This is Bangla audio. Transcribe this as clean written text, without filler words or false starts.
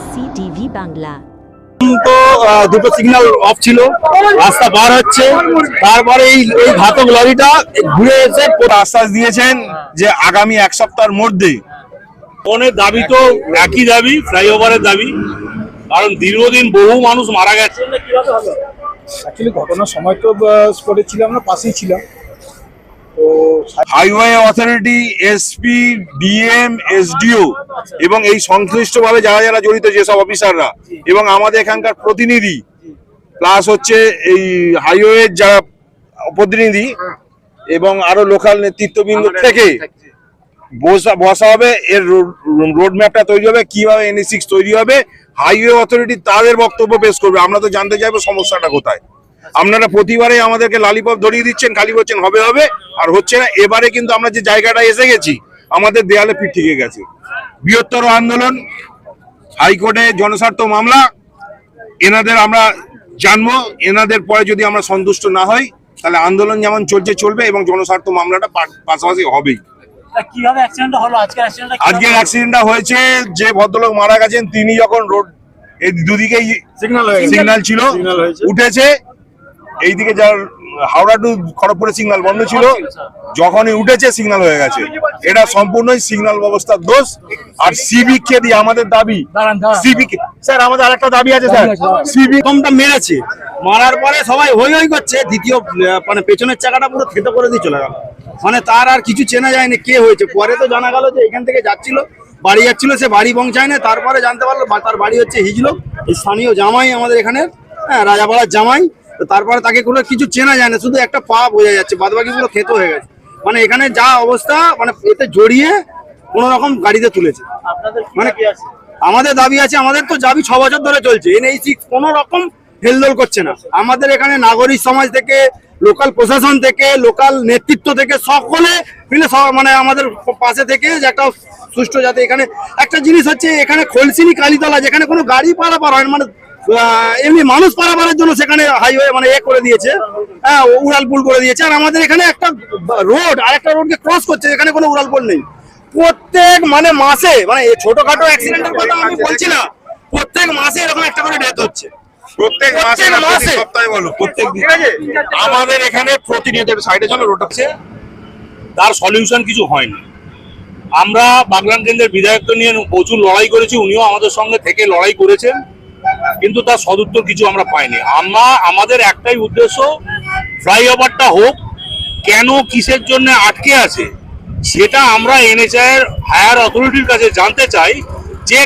SCTV বাংলা। তো দুটো সিগন্যাল অফ ছিল, রাস্তা পার হচ্ছে, তারপরে এই ঘাতক লরিটা ঘুরে এসে আশ্বাস দিয়েছেন যে আগামী এক সপ্তাহের মধ্যে ফোনের দাবি তো একই দাবি, ফ্লাইওভারের দাবি, কারণ দীর্ঘদিন বহু মানুষ মারা গেছে। অ্যাকচুয়ালি ঘটনার সময় তো স্পটে ছিলাম না, পাশেই ছিলাম। তো highway authority, SP, DM, SDO এবং এই সংশ্লিষ্টভাবে যারা যারা জড়িত যেসব অফিসাররা এবং আমাদের এখানকার প্রতিনিধি প্লাস হচ্ছে এই হাইওয়ের যারা প্রতিনিধি এবং আরো লোকাল নেতৃত্ববৃন্দ থেকে বসা হবে, এর রোড ম্যাপটা তৈরি হবে, কিভাবে NE6 তৈরি হবে, হাইওয়ে অথরিটি তাদের বক্তব্য পেশ করবে। আমরা তো জানতে চাইবো সমস্যাটা কোথায়। আপনারা প্রতিবারে আমাদেরকে লালিপপ ধরিয়ে দিচ্ছেন, খালি বলছেন হবে হবে, আর হচ্ছে না। এবারে কিন্তু আমরা যে জায়গাটা এসে গেছি, আমাদের দেয়ালে পিঠ থেকে গেছে। বৃহত্তর আন্দোলন, হাইকোর্টে জনস্বার্থ মামলা, এনাদের আমরা জানবো। এনাদের পরে যদি আমরা সন্তুষ্ট না হই, তাহলে আন্দোলন যেমন চলছে চলবে এবং জনস্বার্থ মামলাটা পাশাপাশি হবেই। কিভাবে অ্যাক্সিডেন্টটা হলো? আজকের অ্যাক্সিডেন্টটা হয়েছে, যে ভদ্রলোক মারা গেছেন তিনি যখন রোড এই দুদিকেই সিগন্যাল ছিল উঠেছে, এইদিকে যার হাওড়া টু খড়গপুরের সিগন্যাল বন্ধ ছিল, যখনই উঠেছে সিগন্যাল হয়ে গেছে। এটা সম্পূর্ণই সিগন্যাল ব্যবস্থার দোষ। আর সিভিক কে দিয়ে আমাদের দাবি, সিভিক স্যার আমাদের আরেকটা দাবি আছে স্যার, সিভিক কমটা মেরেছে, মারার পরে সবাই হই হই করছে, দ্বিতীয় মানে পেছনের চাকাটা পুরো থেতো করে দিয়ে চলে গেল। মানে তার আর কিছু চেনা যায়নি কে হয়েছে। পরে তো জানা গেল যে এখান থেকে যাচ্ছিল, বাড়ি যাচ্ছিল, সে বাড়ি পৌঁছায় না। তারপরে জানতে পারলো তার বাড়ি হচ্ছে হিজলো, এই স্থানীয় জামাই আমাদের এখানে, হ্যাঁ রাজাপাড়ার জামাই। তো তারপরে তাকে কোনো কিছু চেনা যায় না, শুধু একটা পা বোঝা যাচ্ছে, বাদবাকি পুরো থেতো হয়ে গেছে। মানে এখানে যা অবস্থা, মানে এতে জড়িয়ে কোনো রকম গাড়িতে তুলেছে। মানে আমাদের দাবি আছে, আমাদের তো দাবি 6 বছর ধরে চলছে, NE6 কোনো রকম হেলদোল করছে না। আমাদের এখানে নাগরিক সমাজ থেকে, লোকাল প্রশাসন থেকে, লোকাল নেতৃত্ব থেকে সকলে মিলে মানে আমাদের পাশে থেকে যে একটা সুষ্ঠু, যাতে এখানে একটা জিনিস হচ্ছে, এখানে খলসিনি কালীতলা যেখানে কোনো গাড়ি পারাপার হয়, মানে এমনি মানুষ পারাপারের জন্য সেখানে হাইওয়ে মানে করে দিয়েছে, হ্যাঁ উড়ালপুল করে দিয়েছে। আর আমাদের এখানে একটা রোড আর একটা রোডকে ক্রস করছে, এখানে কোনো উড়ালপুল নেই। প্রত্যেক মানে মাসে, মানে ছোটখাটো অ্যাক্সিডেন্টের কথা আমি বলছি না, প্রত্যেক মাসে এরকম একটা করে ডেথ হচ্ছে। প্রত্যেক মাসে সপ্তাহে বলো, প্রত্যেক দিন আমাদের এখানে প্রতিনিয়ত সাইডে চলো রোড আছে, তার সলিউশন কিছু হয়নি। আমরা বাগলান কেন্দ্রের বিধায়ককে নিয়ে প্রচুর লড়াই করেছি, উনিও আমাদের সঙ্গে থেকে লড়াই করেছেন, কিন্তু তার সদুত্তর কিছু আমরা পাইনি। আমাদের একটাই উদ্দেশ্য, ফ্লাইওভারটা হোক। কেন কিসের জন্য আটকে আছে সেটা আমরা NHAI এর হায়ার অথরিটির কাছে জানতে চাই, যে